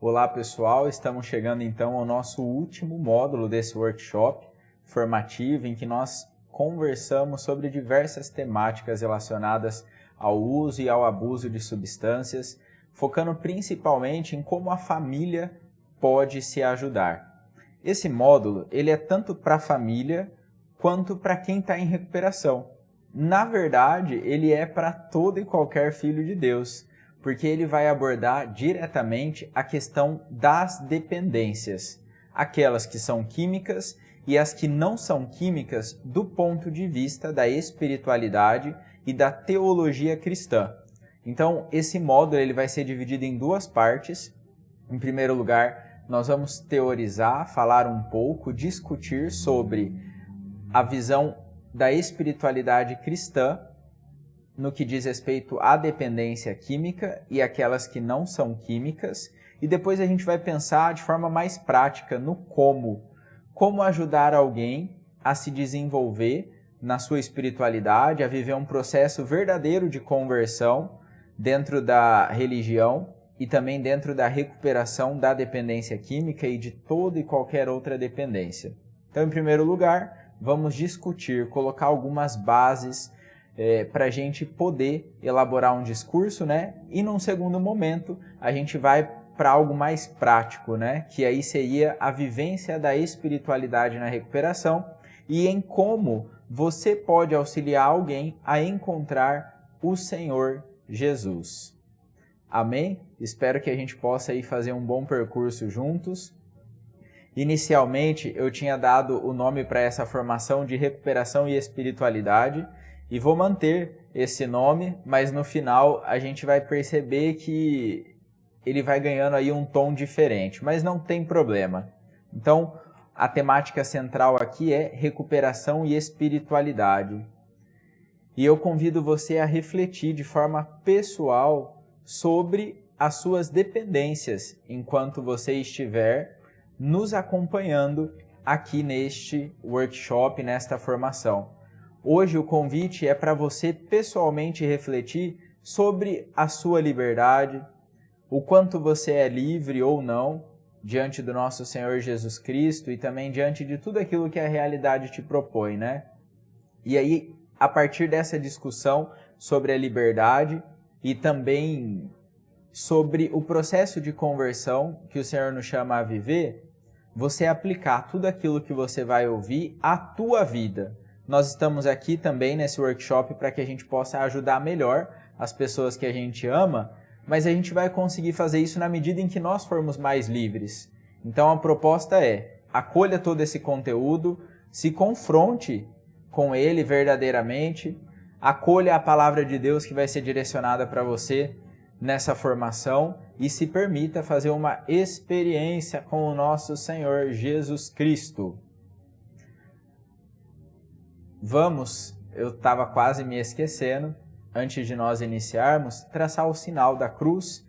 Olá pessoal, estamos chegando então ao nosso último módulo desse workshop formativo em que nós conversamos sobre diversas temáticas relacionadas ao uso e ao abuso de substâncias, focando principalmente em como a família pode se ajudar. Esse módulo ele é tanto para a família quanto para quem está em recuperação. Na verdade, ele é para todo e qualquer filho de Deus, porque ele vai abordar diretamente a questão das dependências, aquelas que são químicas e as que não são químicas do ponto de vista da espiritualidade e da teologia cristã. Então, esse módulo ele vai ser dividido em duas partes. Em primeiro lugar, nós vamos teorizar, falar um pouco, discutir sobre a visão da espiritualidade cristã no que diz respeito à dependência química e aquelas que não são químicas, e depois a gente vai pensar de forma mais prática no como ajudar alguém a se desenvolver na sua espiritualidade, a viver um processo verdadeiro de conversão dentro da religião e também dentro da recuperação da dependência química e de toda e qualquer outra dependência. Então, em primeiro lugar, vamos discutir, colocar algumas bases para a gente poder elaborar um discurso, né? E num segundo momento, a gente vai para algo mais prático, né? Que aí seria a vivência da espiritualidade na recuperação e em como você pode auxiliar alguém a encontrar o Senhor Jesus. Amém? Espero que a gente possa aí fazer um bom percurso juntos. Inicialmente, eu tinha dado o nome para essa formação de recuperação e espiritualidade, e vou manter esse nome, mas no final a gente vai perceber que ele vai ganhando aí um tom diferente, mas não tem problema. Então, a temática central aqui é recuperação e espiritualidade. E eu convido você a refletir de forma pessoal sobre as suas dependências enquanto você estiver nos acompanhando aqui neste workshop, nesta formação. Hoje o convite é para você pessoalmente refletir sobre a sua liberdade, o quanto você é livre ou não diante do nosso Senhor Jesus Cristo e também diante de tudo aquilo que a realidade te propõe, né? E aí, a partir dessa discussão sobre a liberdade e também sobre o processo de conversão que o Senhor nos chama a viver, você aplicar tudo aquilo que você vai ouvir à tua vida. Nós estamos aqui também nesse workshop para que a gente possa ajudar melhor as pessoas que a gente ama, mas a gente vai conseguir fazer isso na medida em que nós formos mais livres. Então a proposta é, acolha todo esse conteúdo, se confronte com ele verdadeiramente, acolha a palavra de Deus que vai ser direcionada para você nessa formação e se permita fazer uma experiência com o nosso Senhor Jesus Cristo. Vamos, eu estava quase me esquecendo, antes de nós iniciarmos, traçar o sinal da cruz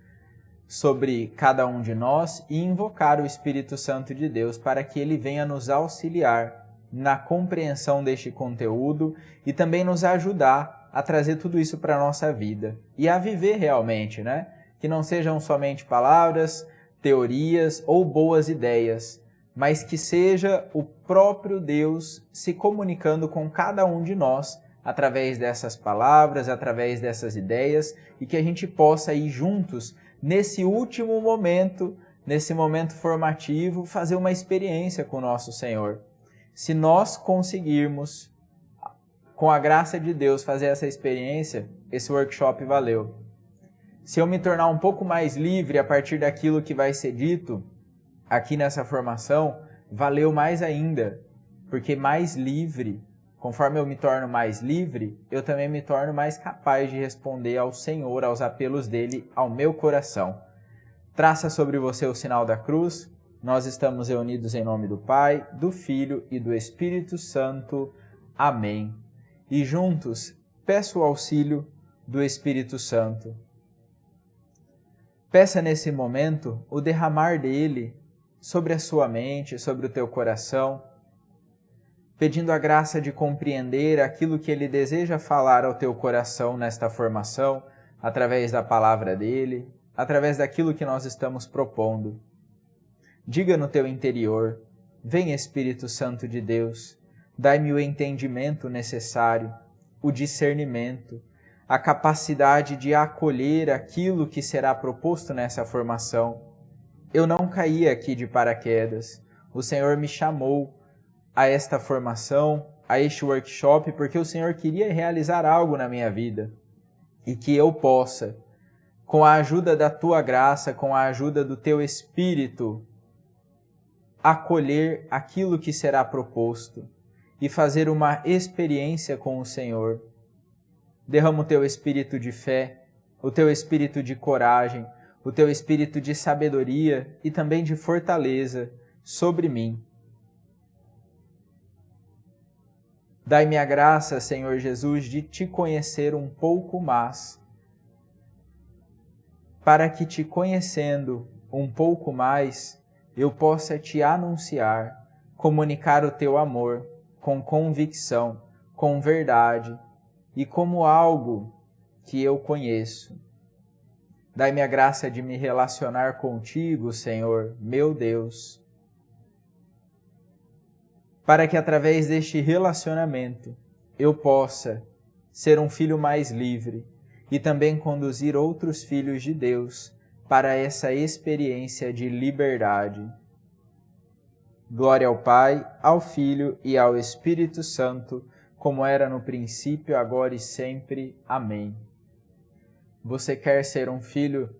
sobre cada um de nós e invocar o Espírito Santo de Deus para que ele venha nos auxiliar na compreensão deste conteúdo e também nos ajudar a trazer tudo isso para a nossa vida e a viver realmente, né? Que não sejam somente palavras, teorias ou boas ideias, mas que seja o próprio Deus se comunicando com cada um de nós através dessas palavras, através dessas ideias, e que a gente possa ir juntos nesse último momento, nesse momento formativo, fazer uma experiência com o nosso Senhor. Se nós conseguirmos, com a graça de Deus, fazer essa experiência, esse workshop valeu. Se eu me tornar um pouco mais livre a partir daquilo que vai ser dito aqui nessa formação, valeu mais ainda, porque mais livre, conforme eu me torno mais livre, eu também me torno mais capaz de responder ao Senhor, aos apelos dele, ao meu coração. Traça sobre você o sinal da cruz. Nós estamos reunidos em nome do Pai, do Filho e do Espírito Santo. Amém. E juntos, peço o auxílio do Espírito Santo. Peça nesse momento o derramar dele sobre a sua mente, sobre o teu coração, pedindo a graça de compreender aquilo que ele deseja falar ao teu coração nesta formação, através da palavra dele, através daquilo que nós estamos propondo. Diga no teu interior: vem Espírito Santo de Deus, dai-me o entendimento necessário, o discernimento, a capacidade de acolher aquilo que será proposto nessa formação. Eu não caí aqui de paraquedas. O Senhor me chamou a esta formação, a este workshop, porque o Senhor queria realizar algo na minha vida e que eu possa, com a ajuda da Tua graça, com a ajuda do Teu Espírito, acolher aquilo que será proposto e fazer uma experiência com o Senhor. Derrama o Teu Espírito de fé, o Teu Espírito de coragem, o Teu Espírito de sabedoria e também de fortaleza sobre mim. Dai-me a graça, Senhor Jesus, de Te conhecer um pouco mais, para que, Te conhecendo um pouco mais, eu possa Te anunciar, comunicar o Teu amor com convicção, com verdade e como algo que eu conheço. Dai-me a graça de me relacionar contigo, Senhor, meu Deus, para que através deste relacionamento eu possa ser um filho mais livre e também conduzir outros filhos de Deus para essa experiência de liberdade. Glória ao Pai, ao Filho e ao Espírito Santo, como era no princípio, agora e sempre. Amém. Você quer ser um filho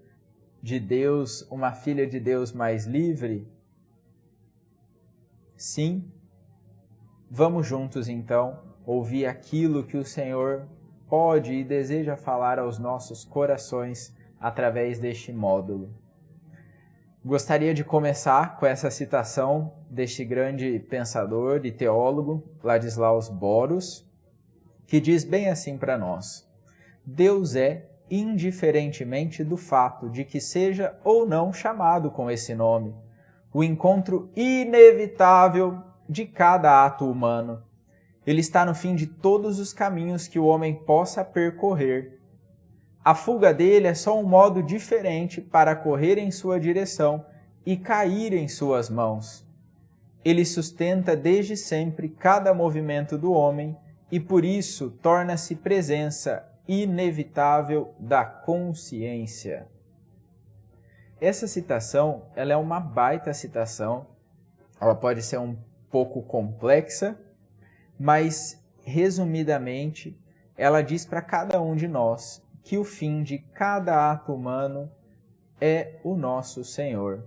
de Deus, uma filha de Deus mais livre? Sim? Vamos juntos, então, ouvir aquilo que o Senhor pode e deseja falar aos nossos corações através deste módulo. Gostaria de começar com essa citação deste grande pensador e teólogo, Ladislaus Boros, que diz bem assim para nós: Deus é, indiferentemente do fato de que seja ou não chamado com esse nome, o encontro inevitável de cada ato humano. Ele está no fim de todos os caminhos que o homem possa percorrer. A fuga dele é só um modo diferente para correr em sua direção e cair em suas mãos. Ele sustenta desde sempre cada movimento do homem e por isso torna-se presença inevitável da consciência. Essa citação, ela é uma baita citação. Ela pode ser um pouco complexa, mas, resumidamente, ela diz para cada um de nós que o fim de cada ato humano é o nosso Senhor.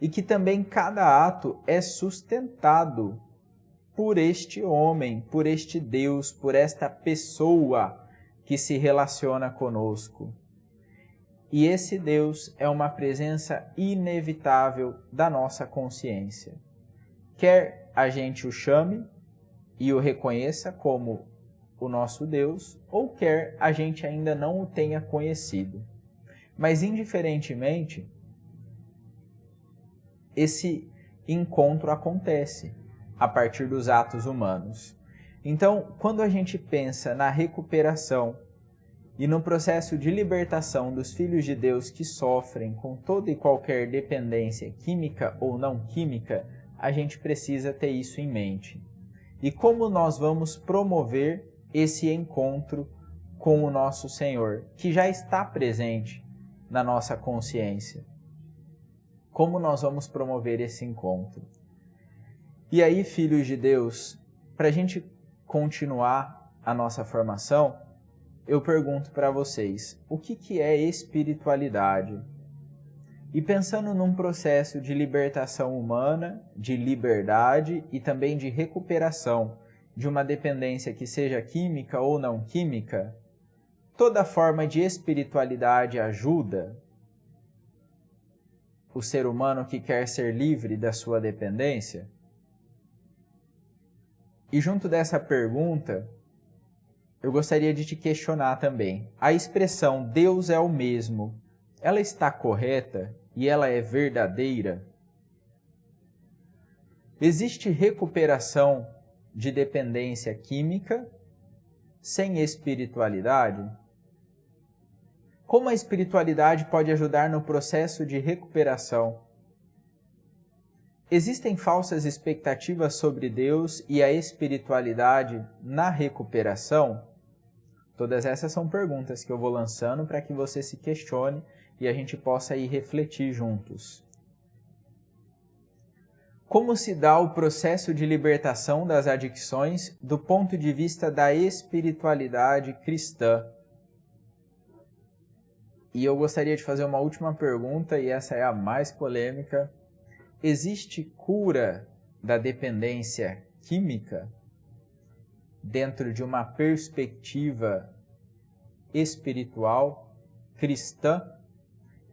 E que também cada ato é sustentado por este homem, por este Deus, por esta pessoa que se relaciona conosco. E esse Deus é uma presença inevitável da nossa consciência. Quer a gente o chame e o reconheça como o nosso Deus, ou quer a gente ainda não o tenha conhecido. Mas, indiferentemente, esse encontro acontece a partir dos atos humanos. Então, quando a gente pensa na recuperação e no processo de libertação dos filhos de Deus que sofrem com toda e qualquer dependência química ou não química, a gente precisa ter isso em mente. E como nós vamos promover esse encontro com o nosso Senhor, que já está presente na nossa consciência? Como nós vamos promover esse encontro? E aí, filhos de Deus, para a gente continuar a nossa formação, eu pergunto para vocês, o que é espiritualidade? E pensando num processo de libertação humana, de liberdade e também de recuperação de uma dependência que seja química ou não química, toda forma de espiritualidade ajuda o ser humano que quer ser livre da sua dependência? E junto dessa pergunta, eu gostaria de te questionar também. A expressão Deus é o mesmo, ela está correta e ela é verdadeira? Existe recuperação de dependência química sem espiritualidade? Como a espiritualidade pode ajudar no processo de recuperação? Existem falsas expectativas sobre Deus e a espiritualidade na recuperação? Todas essas são perguntas que eu vou lançando para que você se questione e a gente possa ir refletir juntos. Como se dá o processo de libertação das adicções do ponto de vista da espiritualidade cristã? E eu gostaria de fazer uma última pergunta, e essa é a mais polêmica. Existe cura da dependência química dentro de uma perspectiva espiritual cristã?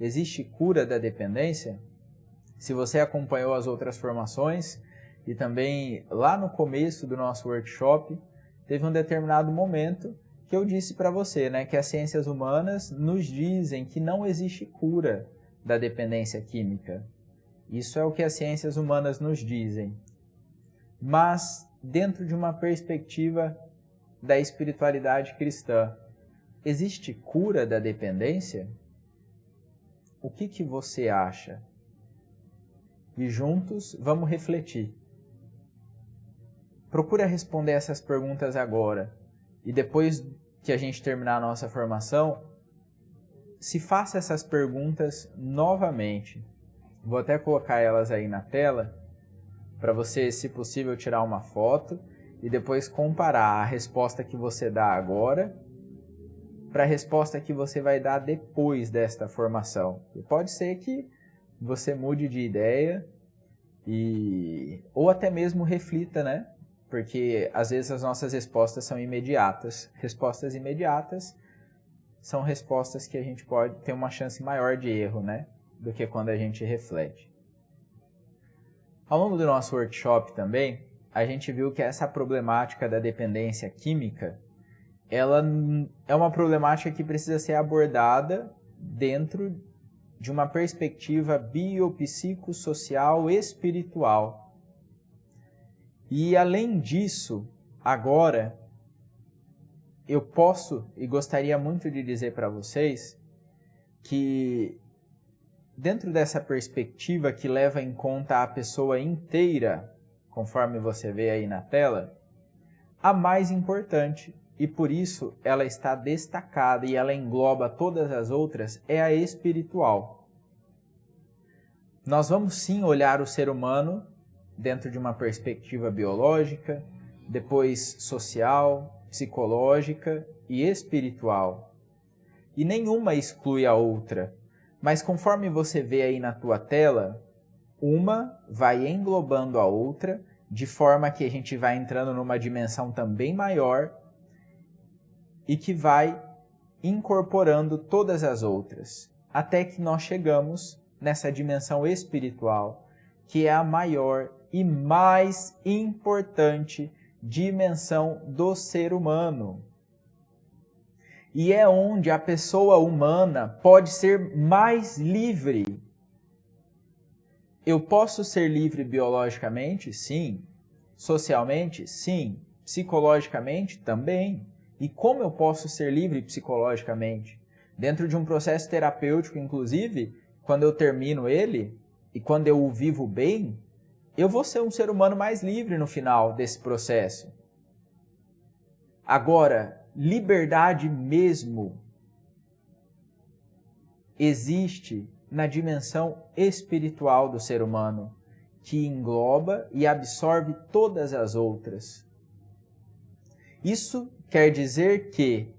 Existe cura da dependência? Se você acompanhou as outras formações e também lá no começo do nosso workshop, teve um determinado momento que eu disse para você, né, que as ciências humanas nos dizem que não existe cura da dependência química. Isso é o que as ciências humanas nos dizem. Mas, dentro de uma perspectiva da espiritualidade cristã, existe cura da dependência? O que você acha? E juntos vamos refletir. Procura responder essas perguntas agora. E depois que a gente terminar a nossa formação, se faça essas perguntas novamente. Vou até colocar elas aí na tela, para você, se possível, tirar uma foto e depois comparar a resposta que você dá agora para a resposta que você vai dar depois desta formação. E pode ser que você mude de ideia ou até mesmo reflita, né? Porque às vezes as nossas respostas são imediatas. Respostas imediatas são respostas que a gente pode ter uma chance maior de erro, né? Do que quando a gente reflete. Ao longo do nosso workshop também, a gente viu que essa problemática da dependência química, ela é uma problemática que precisa ser abordada dentro de uma perspectiva biopsicossocial espiritual. E além disso, agora, eu posso e gostaria muito de dizer para vocês que dentro dessa perspectiva que leva em conta a pessoa inteira, conforme você vê aí na tela, a mais importante, e por isso ela está destacada e ela engloba todas as outras, é a espiritual. Nós vamos sim olhar o ser humano dentro de uma perspectiva biológica, depois social, psicológica e espiritual. E nenhuma exclui a outra, mas conforme você vê aí na tua tela, uma vai englobando a outra, de forma que a gente vai entrando numa dimensão também maior e que vai incorporando todas as outras, até que nós chegamos nessa dimensão espiritual, que é a maior e mais importante dimensão do ser humano. E é onde a pessoa humana pode ser mais livre. Eu posso ser livre biologicamente? Sim. Socialmente? Sim. Psicologicamente? Também. E como eu posso ser livre psicologicamente? Dentro de um processo terapêutico, inclusive, quando eu termino ele, e quando eu o vivo bem, eu vou ser um ser humano mais livre no final desse processo. Agora, liberdade mesmo existe na dimensão espiritual do ser humano, que engloba e absorve todas as outras. Isso quer dizer que,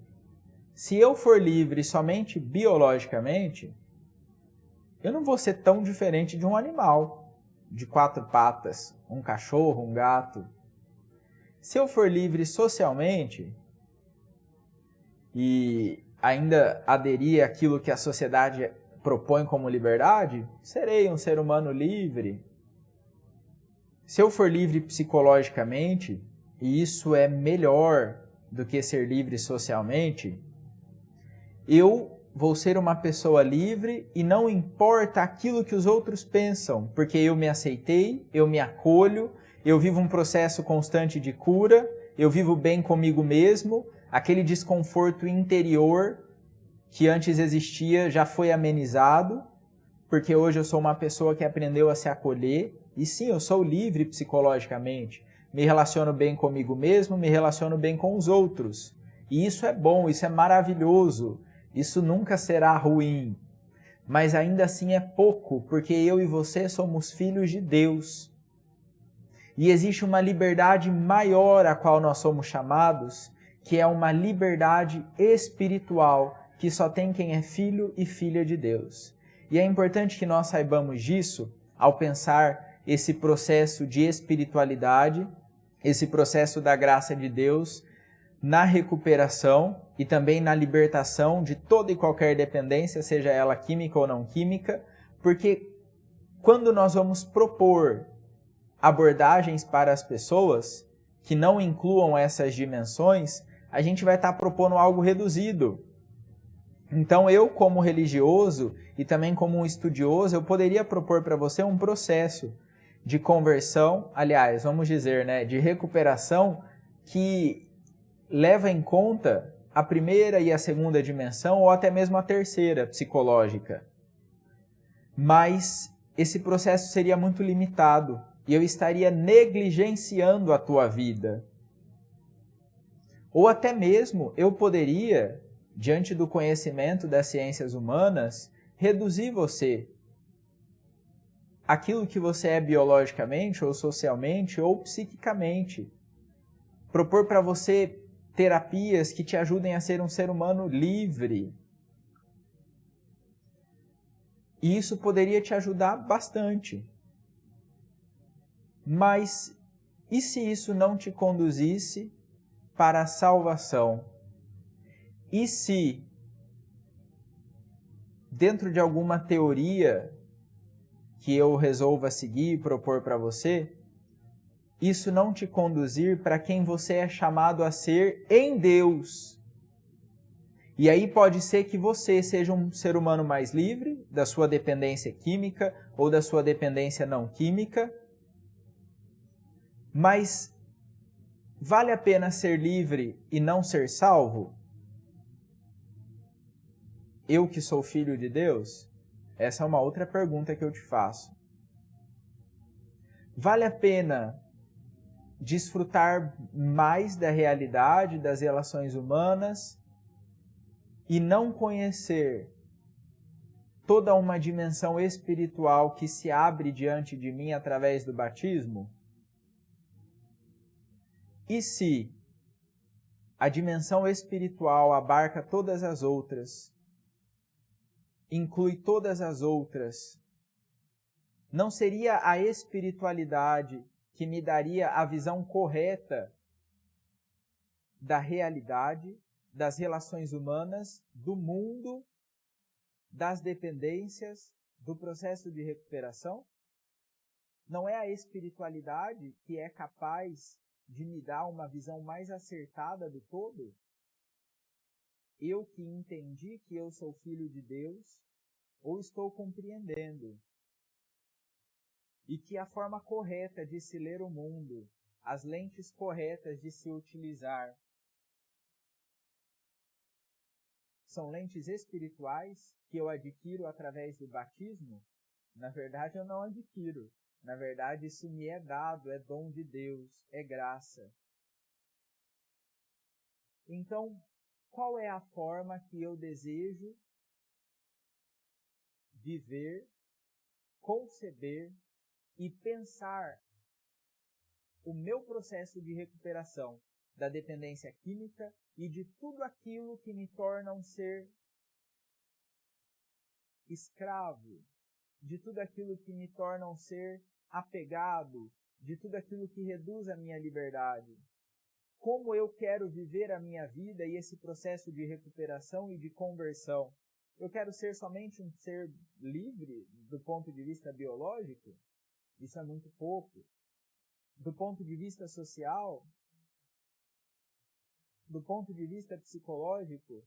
se eu for livre somente biologicamente, eu não vou ser tão diferente de um animal de 4 patas, um cachorro, um gato. Se eu for livre socialmente e ainda aderir àquilo que a sociedade propõe como liberdade, serei um ser humano livre. Se eu for livre psicologicamente, e isso é melhor do que ser livre socialmente, eu vou ser uma pessoa livre e não importa aquilo que os outros pensam, porque eu me aceitei, eu me acolho, eu vivo um processo constante de cura, eu vivo bem comigo mesmo, aquele desconforto interior que antes existia já foi amenizado, porque hoje eu sou uma pessoa que aprendeu a se acolher, e sim, eu sou livre psicologicamente, me relaciono bem comigo mesmo, me relaciono bem com os outros. E isso é bom, isso é maravilhoso, isso nunca será ruim. Mas ainda assim é pouco, porque eu e você somos filhos de Deus. E existe uma liberdade maior a qual nós somos chamados, que é uma liberdade espiritual, que só tem quem é filho e filha de Deus. E é importante que nós saibamos disso ao pensar esse processo de espiritualidade, esse processo da graça de Deus na recuperação e também na libertação de toda e qualquer dependência, seja ela química ou não química, porque quando nós vamos propor abordagens para as pessoas que não incluam essas dimensões, a gente vai estar propondo algo reduzido. Então eu, como religioso e também como um estudioso, eu poderia propor para você um processo de conversão, aliás, vamos dizer, né, de recuperação que leva em conta a primeira e a segunda dimensão, ou até mesmo a terceira, psicológica. Mas esse processo seria muito limitado e eu estaria negligenciando a tua vida. Ou até mesmo eu poderia, diante do conhecimento das ciências humanas, reduzir você. Aquilo que você é biologicamente, ou socialmente, ou psiquicamente. Propor para você terapias que te ajudem a ser um ser humano livre. E isso poderia te ajudar bastante. Mas e se isso não te conduzisse para a salvação? E se, dentro de alguma teoria que eu resolva seguir e propor para você, isso não te conduzir para quem você é chamado a ser em Deus? E aí pode ser que você seja um ser humano mais livre da sua dependência química ou da sua dependência não química, mas vale a pena ser livre e não ser salvo? Eu que sou filho de Deus? Essa é uma outra pergunta que eu te faço. Vale a pena desfrutar mais da realidade das relações humanas e não conhecer toda uma dimensão espiritual que se abre diante de mim através do batismo? E se a dimensão espiritual abarca todas as outras, inclui todas as outras, não seria a espiritualidade que me daria a visão correta da realidade, das relações humanas, do mundo, das dependências, do processo de recuperação? Não é a espiritualidade que é capaz de me dar uma visão mais acertada do todo? Eu que entendi que eu sou filho de Deus, ou estou compreendendo? E que a forma correta de se ler o mundo, as lentes corretas de se utilizar, são lentes espirituais que eu adquiro através do batismo? Na verdade, eu não adquiro. Na verdade, isso me é dado, é dom de Deus, é graça. Então, qual é a forma que eu desejo viver, conceber e pensar o meu processo de recuperação da dependência química e de tudo aquilo que me torna um ser escravo, de tudo aquilo que me torna um ser apegado, de tudo aquilo que reduz a minha liberdade? Como eu quero viver a minha vida e esse processo de recuperação e de conversão? Eu quero ser somente um ser livre do ponto de vista biológico? Isso é muito pouco. Do ponto de vista social? Do ponto de vista psicológico?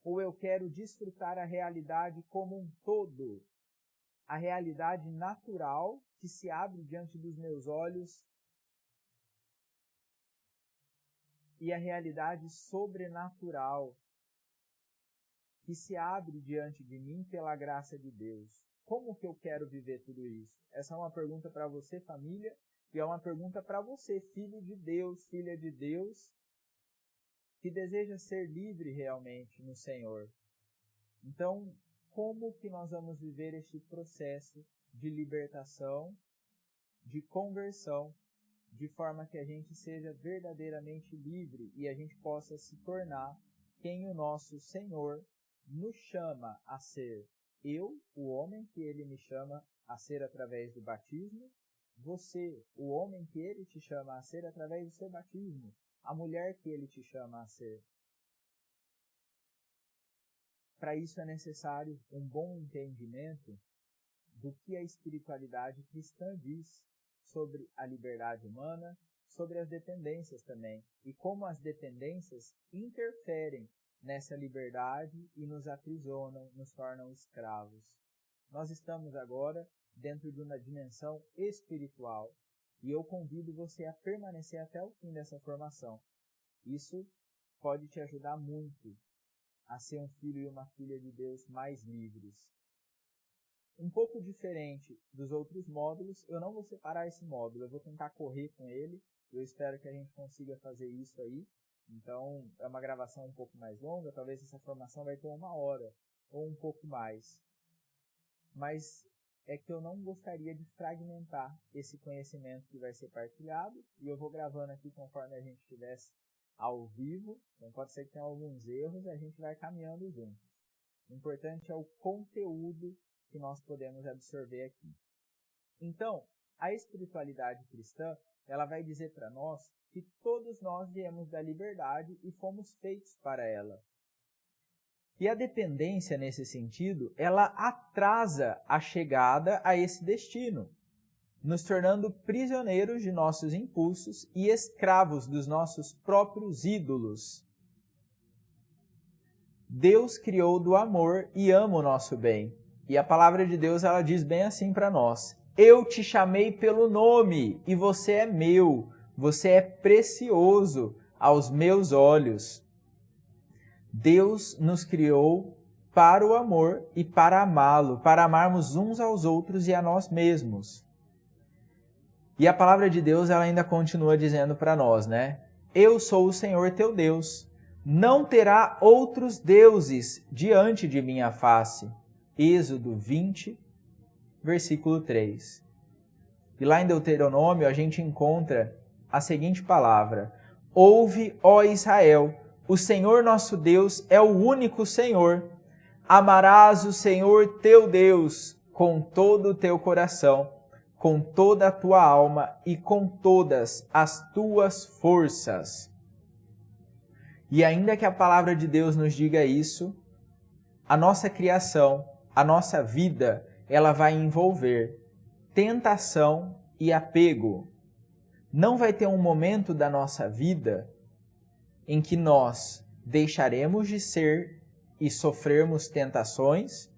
Ou eu quero desfrutar a realidade como um todo? A realidade natural que se abre diante dos meus olhos e a realidade sobrenatural que se abre diante de mim pela graça de Deus. Como que eu quero viver tudo isso? Essa é uma pergunta para você, família, e é uma pergunta para você, filho de Deus, filha de Deus, que deseja ser livre realmente no Senhor. Então, como que nós vamos viver este processo de libertação, de conversão, de forma que a gente seja verdadeiramente livre e a gente possa se tornar quem o nosso Senhor nos chama a ser? Eu, o homem que Ele me chama a ser através do batismo, você, o homem que Ele te chama a ser através do seu batismo, a mulher que Ele te chama a ser. Para isso é necessário um bom entendimento do que a espiritualidade cristã diz sobre a liberdade humana, sobre as dependências também, e como as dependências interferem nessa liberdade e nos aprisionam, nos tornam escravos. Nós estamos agora dentro de uma dimensão espiritual, e eu convido você a permanecer até o fim dessa formação. Isso pode te ajudar muito a ser um filho e uma filha de Deus mais livres. Um pouco diferente dos outros módulos, eu não vou separar esse módulo, eu vou tentar correr com ele, eu espero que a gente consiga fazer isso aí. Então, é uma gravação um pouco mais longa, talvez essa formação vai ter 1 hora, ou um pouco mais. Mas é que eu não gostaria de fragmentar esse conhecimento que vai ser partilhado, e eu vou gravando aqui conforme a gente estivesse ao vivo, então pode ser que tenha alguns erros e a gente vai caminhando juntos. O importante é o conteúdo que nós podemos absorver aqui. Então, a espiritualidade cristã, ela vai dizer para nós que todos nós viemos da liberdade e fomos feitos para ela. E a dependência, nesse sentido, ela atrasa a chegada a esse destino, nos tornando prisioneiros de nossos impulsos e escravos dos nossos próprios ídolos. Deus criou do amor e ama o nosso bem. E a palavra de Deus, ela diz bem assim para nós: eu te chamei pelo nome e você é meu, você é precioso aos meus olhos. Deus nos criou para o amor e para amá-lo, para amarmos uns aos outros e a nós mesmos. E a palavra de Deus, ela ainda continua dizendo para nós, né? Eu sou o Senhor teu Deus, não terá outros deuses diante de minha face. Êxodo 20, versículo 3. E lá em Deuteronômio a gente encontra a seguinte palavra: ouve, ó Israel, o Senhor nosso Deus é o único Senhor. Amarás o Senhor teu Deus com todo o teu coração, com toda a tua alma e com todas as tuas forças. E ainda que a palavra de Deus nos diga isso, a nossa criação, a nossa vida, ela vai envolver tentação e apego. Não vai ter um momento da nossa vida em que nós deixaremos de ser e sofrermos tentações,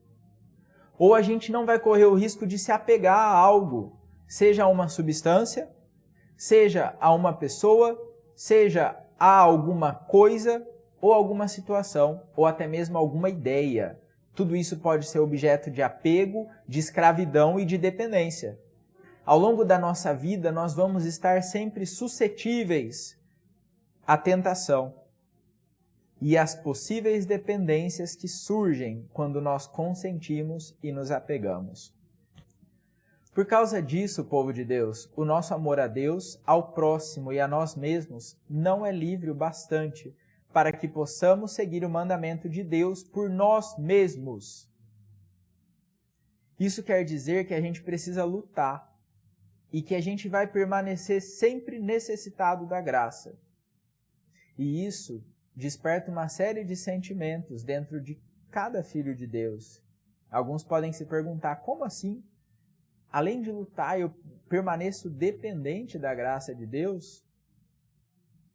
ou a gente não vai correr o risco de se apegar a algo, seja a uma substância, seja a uma pessoa, seja a alguma coisa, ou alguma situação, ou até mesmo alguma ideia. Tudo isso pode ser objeto de apego, de escravidão e de dependência. Ao longo da nossa vida, nós vamos estar sempre suscetíveis à tentação e às possíveis dependências que surgem quando nós consentimos e nos apegamos. Por causa disso, povo de Deus, o nosso amor a Deus, ao próximo e a nós mesmos não é livre o bastante para que possamos seguir o mandamento de Deus por nós mesmos. Isso quer dizer que a gente precisa lutar e que a gente vai permanecer sempre necessitado da graça. E isso desperta uma série de sentimentos dentro de cada filho de Deus. Alguns podem se perguntar, como assim? Além de lutar, eu permaneço dependente da graça de Deus?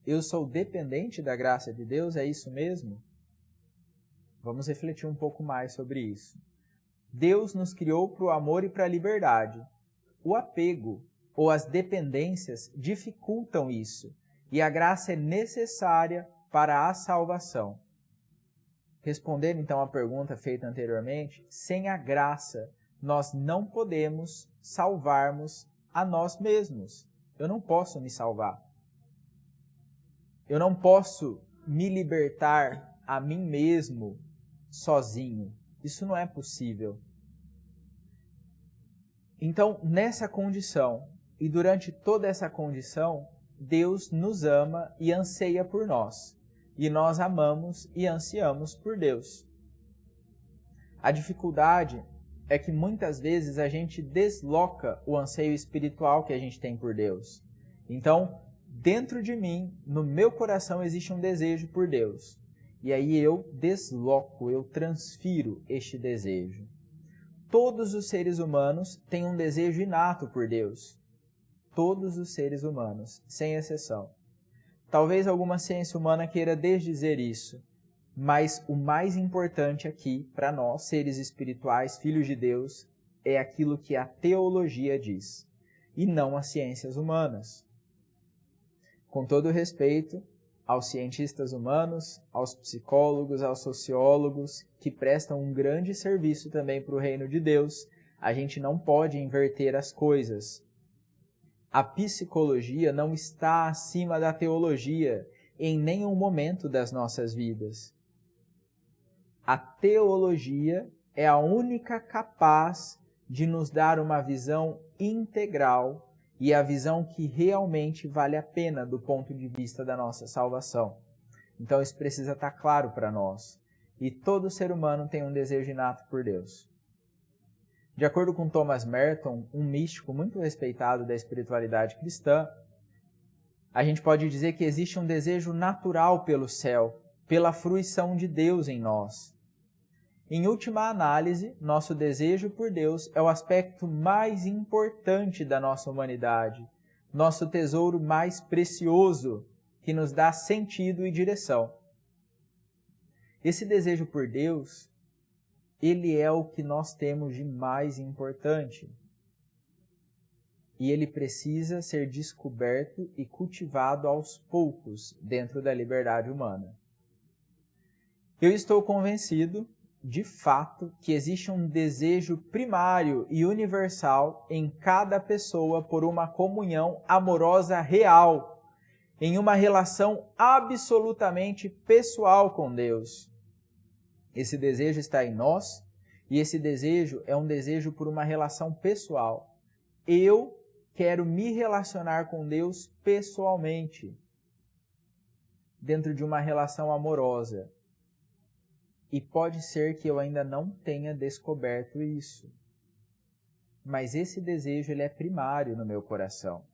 Eu sou dependente da graça de Deus? É isso mesmo? Vamos refletir um pouco mais sobre isso. Deus nos criou para o amor e para a liberdade. O apego ou as dependências dificultam isso, e a graça é necessária para a salvação. respondendo então à pergunta feita anteriormente, sem a graça, nós não podemos salvarmos a nós mesmos. Eu não posso me salvar. Eu não posso me libertar a mim mesmo sozinho. Isso não é possível. Então, nessa condição, e durante toda essa condição, Deus nos ama e anseia por nós. E nós amamos e ansiamos por Deus. A dificuldade é que muitas vezes a gente desloca o anseio espiritual que a gente tem por Deus. Então, dentro de mim, no meu coração, existe um desejo por Deus. E aí eu desloco, eu transfiro este desejo. Todos os seres humanos têm um desejo inato por Deus. Todos os seres humanos, sem exceção. Talvez alguma ciência humana queira desdizer isso, mas o mais importante aqui, para nós, seres espirituais, filhos de Deus, é aquilo que a teologia diz, e não as ciências humanas. Com todo respeito aos cientistas humanos, aos psicólogos, aos sociólogos, que prestam um grande serviço também para o reino de Deus, a gente não pode inverter as coisas. A psicologia não está acima da teologia em nenhum momento das nossas vidas. A teologia é a única capaz de nos dar uma visão integral e a visão que realmente vale a pena do ponto de vista da nossa salvação. Então isso precisa estar claro para nós. E todo ser humano tem um desejo inato por Deus. De acordo com Thomas Merton, um místico muito respeitado da espiritualidade cristã, a gente pode dizer que existe um desejo natural pelo céu, pela fruição de Deus em nós. Em última análise, nosso desejo por Deus é o aspecto mais importante da nossa humanidade, nosso tesouro mais precioso, que nos dá sentido e direção. Esse desejo por Deus, ele é o que nós temos de mais importante. E ele precisa ser descoberto e cultivado aos poucos dentro da liberdade humana. Eu estou convencido, de fato, que existe um desejo primário e universal em cada pessoa por uma comunhão amorosa real, em uma relação absolutamente pessoal com Deus. Esse desejo está em nós, e esse desejo é um desejo por uma relação pessoal. Eu quero me relacionar com Deus pessoalmente, dentro de uma relação amorosa. E pode ser que eu ainda não tenha descoberto isso. Mas esse desejo ele é primário no meu coração.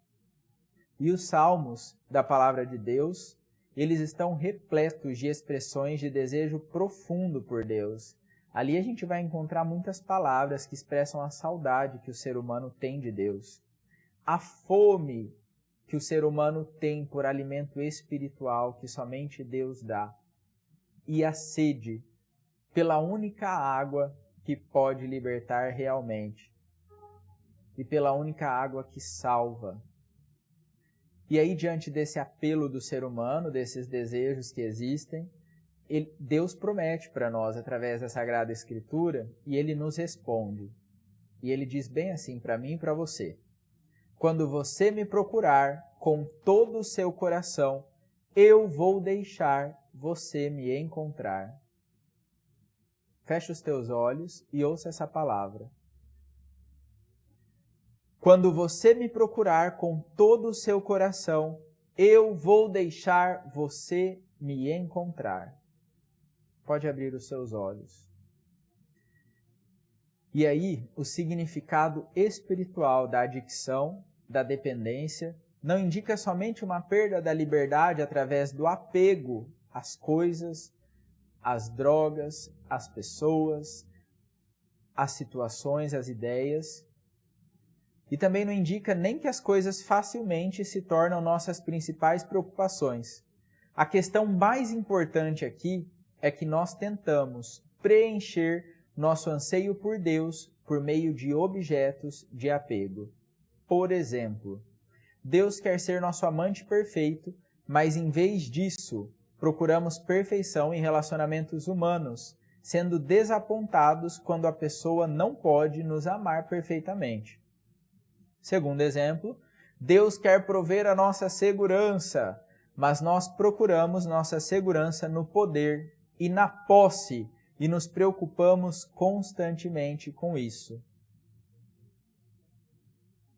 E os salmos da palavra de Deus, eles estão repletos de expressões de desejo profundo por Deus. Ali a gente vai encontrar muitas palavras que expressam a saudade que o ser humano tem de Deus. A fome que o ser humano tem por alimento espiritual que somente Deus dá. E a sede pela única água que pode libertar realmente. E pela única água que salva. E aí, diante desse apelo do ser humano, desses desejos que existem, Deus promete para nós, através da Sagrada Escritura, e Ele nos responde. E Ele diz bem assim para mim e para você. Quando você me procurar com todo o seu coração, eu vou deixar você me encontrar. Feche os teus olhos e ouça essa palavra. Quando você me procurar com todo o seu coração, eu vou deixar você me encontrar. Pode abrir os seus olhos. E aí, o significado espiritual da adicção, da dependência, não indica somente uma perda da liberdade através do apego às coisas, às drogas, às pessoas, às situações, às ideias. E também não indica nem que as coisas facilmente se tornam nossas principais preocupações. A questão mais importante aqui é que nós tentamos preencher nosso anseio por Deus por meio de objetos de apego. Por exemplo, Deus quer ser nosso amante perfeito, mas em vez disso, procuramos perfeição em relacionamentos humanos, sendo desapontados quando a pessoa não pode nos amar perfeitamente. Segundo exemplo, Deus quer prover a nossa segurança, mas nós procuramos nossa segurança no poder e na posse e nos preocupamos constantemente com isso.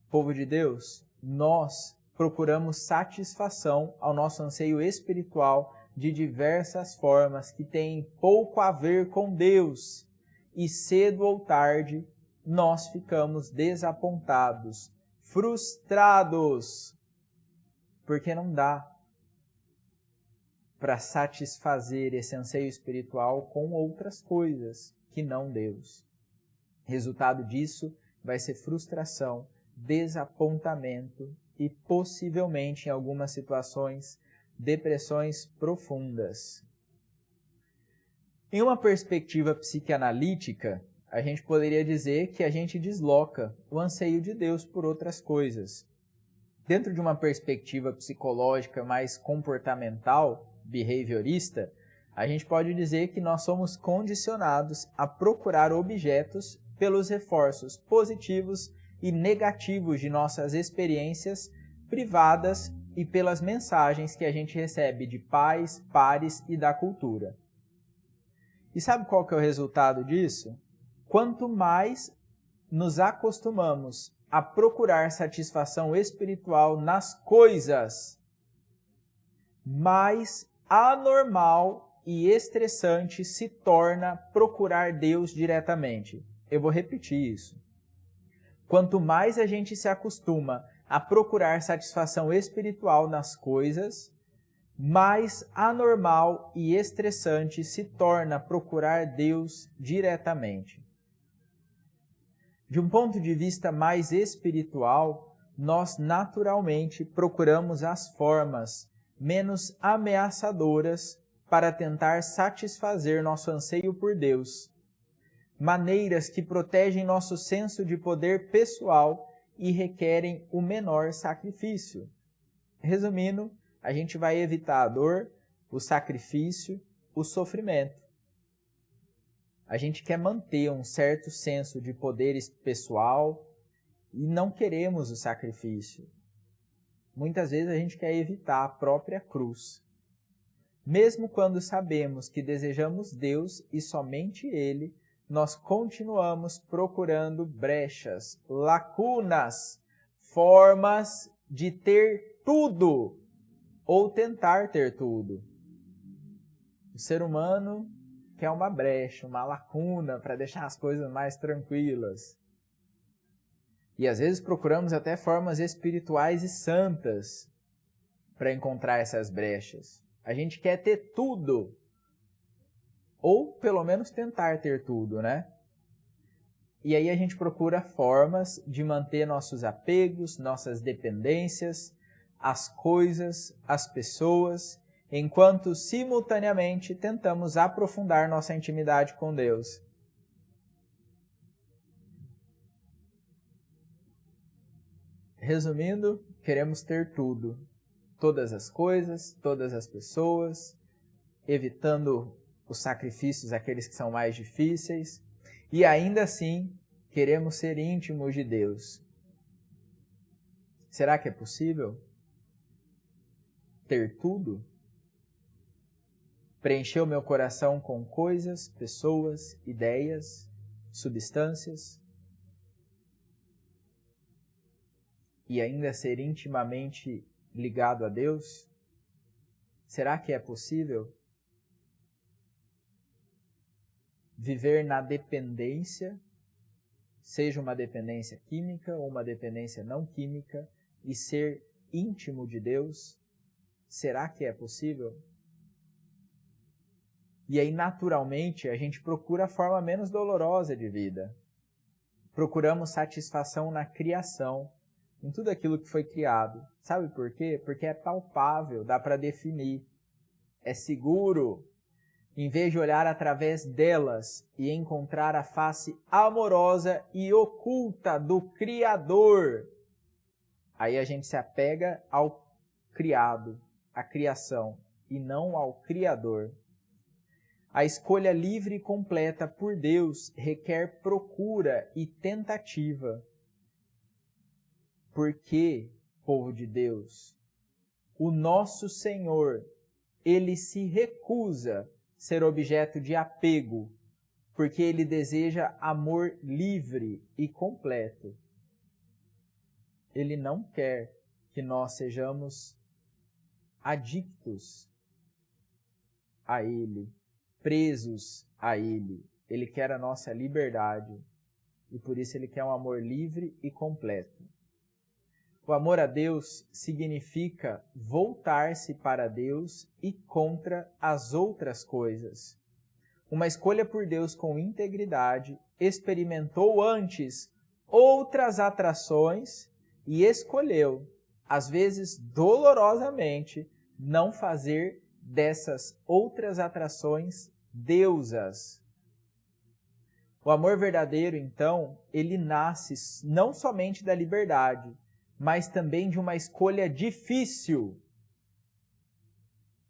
Povo de Deus, nós procuramos satisfação ao nosso anseio espiritual de diversas formas que têm pouco a ver com Deus, e cedo ou tarde nós ficamos desapontados, frustrados, porque não dá para satisfazer esse anseio espiritual com outras coisas que não Deus. Resultado disso vai ser frustração, desapontamento e possivelmente, em algumas situações, depressões profundas. Em uma perspectiva psicanalítica, a gente poderia dizer que a gente desloca o anseio de Deus por outras coisas. Dentro de uma perspectiva psicológica mais comportamental, behaviorista, a gente pode dizer que nós somos condicionados a procurar objetos pelos reforços positivos e negativos de nossas experiências privadas e pelas mensagens que a gente recebe de pais, pares e da cultura. E sabe qual que é o resultado disso? Quanto mais nos acostumamos a procurar satisfação espiritual nas coisas, mais anormal e estressante se torna procurar Deus diretamente. Eu vou repetir isso. Quanto mais a gente se acostuma a procurar satisfação espiritual nas coisas, mais anormal e estressante se torna procurar Deus diretamente. De um ponto de vista mais espiritual, nós naturalmente procuramos as formas menos ameaçadoras para tentar satisfazer nosso anseio por Deus, maneiras que protegem nosso senso de poder pessoal e requerem o menor sacrifício. Resumindo, a gente vai evitar a dor, o sacrifício, o sofrimento. A gente quer manter um certo senso de poder pessoal e não queremos o sacrifício. Muitas vezes a gente quer evitar a própria cruz. Mesmo quando sabemos que desejamos Deus e somente Ele, nós continuamos procurando brechas, lacunas, formas de ter tudo ou tentar ter tudo. O ser humano quer uma brecha, uma lacuna para deixar as coisas mais tranquilas. E às vezes procuramos até formas espirituais e santas para encontrar essas brechas. A gente quer ter tudo, ou pelo menos tentar ter tudo, né? E aí a gente procura formas de manter nossos apegos, nossas dependências, as coisas, as pessoas, enquanto simultaneamente tentamos aprofundar nossa intimidade com Deus. Resumindo, queremos ter tudo, todas as coisas, todas as pessoas, evitando os sacrifícios, aqueles que são mais difíceis, e ainda assim queremos ser íntimos de Deus. Será que é possível ter tudo? Preencher o meu coração com coisas, pessoas, ideias, substâncias, e ainda ser intimamente ligado a Deus? Será que é possível viver na dependência, seja uma dependência química ou uma dependência não química, e ser íntimo de Deus? Será que é possível? E aí, naturalmente, a gente procura a forma menos dolorosa de vida. Procuramos satisfação na criação, em tudo aquilo que foi criado. Sabe por quê? Porque é palpável, dá para definir. É seguro. Em vez de olhar através delas e encontrar a face amorosa e oculta do Criador, aí a gente se apega ao criado, à criação, e não ao Criador. A escolha livre e completa por Deus requer procura e tentativa. Porque, povo de Deus, o nosso Senhor, Ele se recusa a ser objeto de apego, porque Ele deseja amor livre e completo. Ele não quer que nós sejamos adictos a Ele, presos a Ele. Ele quer a nossa liberdade e por isso Ele quer um amor livre e completo. O amor a Deus significa voltar-se para Deus e contra as outras coisas. Uma escolha por Deus com integridade experimentou antes outras atrações e escolheu, às vezes dolorosamente, não fazer dessas outras atrações deusas. O amor verdadeiro, então, ele nasce não somente da liberdade, mas também de uma escolha difícil.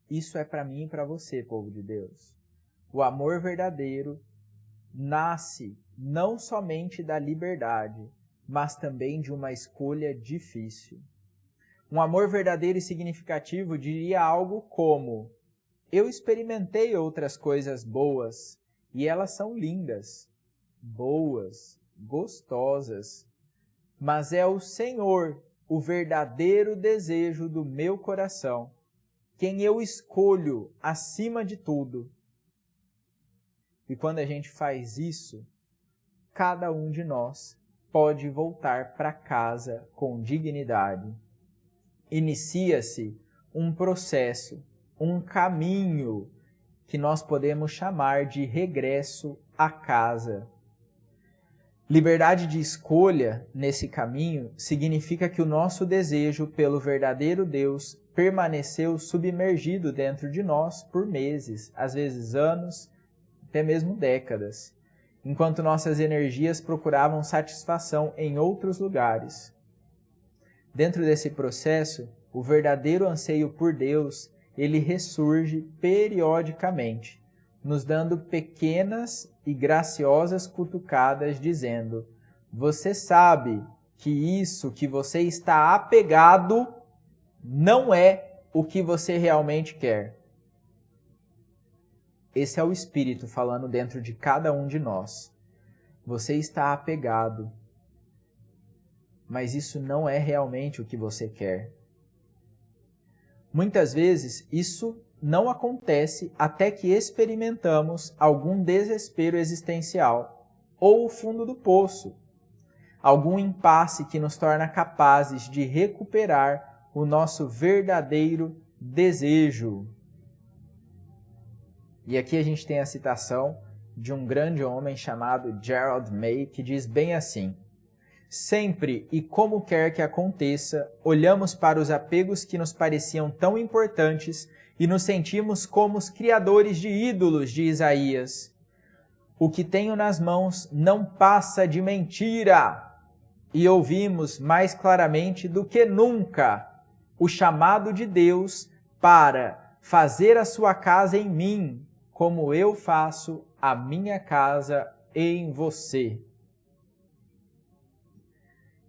Isso é para mim e para você, povo de Deus. O amor verdadeiro nasce não somente da liberdade, mas também de uma escolha difícil. Um amor verdadeiro e significativo diria algo como: eu experimentei outras coisas boas e elas são lindas, boas, gostosas, mas é o Senhor, o verdadeiro desejo do meu coração, quem eu escolho acima de tudo. E quando a gente faz isso, cada um de nós pode voltar para casa com dignidade. Inicia-se um processo, um caminho que nós podemos chamar de regresso à casa. Liberdade de escolha nesse caminho significa que o nosso desejo pelo verdadeiro Deus permaneceu submergido dentro de nós por meses, às vezes anos, até mesmo décadas, enquanto nossas energias procuravam satisfação em outros lugares. Dentro desse processo, o verdadeiro anseio por Deus, ele ressurge periodicamente, nos dando pequenas e graciosas cutucadas, dizendo: você sabe que isso que você está apegado não é o que você realmente quer. Esse é o Espírito falando dentro de cada um de nós. Você está apegado, mas isso não é realmente o que você quer. Muitas vezes isso não acontece até que experimentamos algum desespero existencial ou o fundo do poço, algum impasse que nos torna capazes de recuperar o nosso verdadeiro desejo. E aqui a gente tem a citação de um grande homem chamado Gerald May, que diz bem assim: sempre e como quer que aconteça, olhamos para os apegos que nos pareciam tão importantes e nos sentimos como os criadores de ídolos de Isaías. O que tenho nas mãos não passa de mentira. E ouvimos mais claramente do que nunca o chamado de Deus para fazer a sua casa em mim, como eu faço a minha casa em você.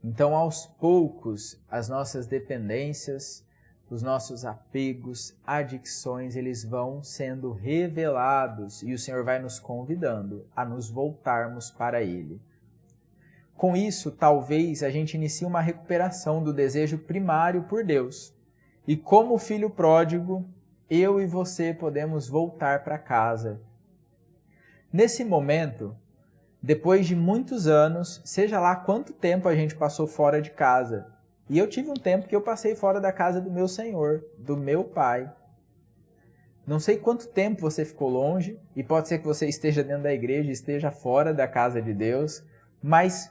Então, aos poucos, as nossas dependências, os nossos apegos, adicções, eles vão sendo revelados e o Senhor vai nos convidando a nos voltarmos para Ele. Com isso, talvez a gente inicie uma recuperação do desejo primário por Deus. E como filho pródigo, eu e você podemos voltar para casa. Nesse momento, depois de muitos anos, seja lá quanto tempo a gente passou fora de casa, e eu tive um tempo que eu passei fora da casa do meu Senhor, do meu Pai. Não sei quanto tempo você ficou longe, e pode ser que você esteja dentro da igreja, esteja fora da casa de Deus, mas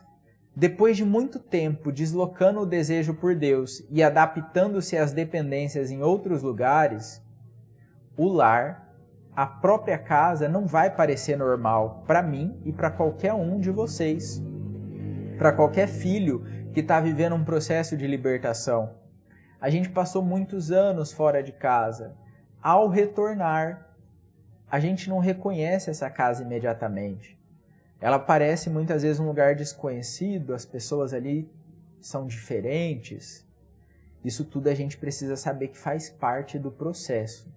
depois de muito tempo deslocando o desejo por Deus e adaptando-se às dependências em outros lugares, o lar, a própria casa, não vai parecer normal para mim e para qualquer um de vocês, para qualquer filho que está vivendo um processo de libertação. A gente passou muitos anos fora de casa. ao retornar, a gente não reconhece essa casa imediatamente. Ela parece muitas vezes um lugar desconhecido, as pessoas ali são diferentes. Isso tudo a gente precisa saber que faz parte do processo.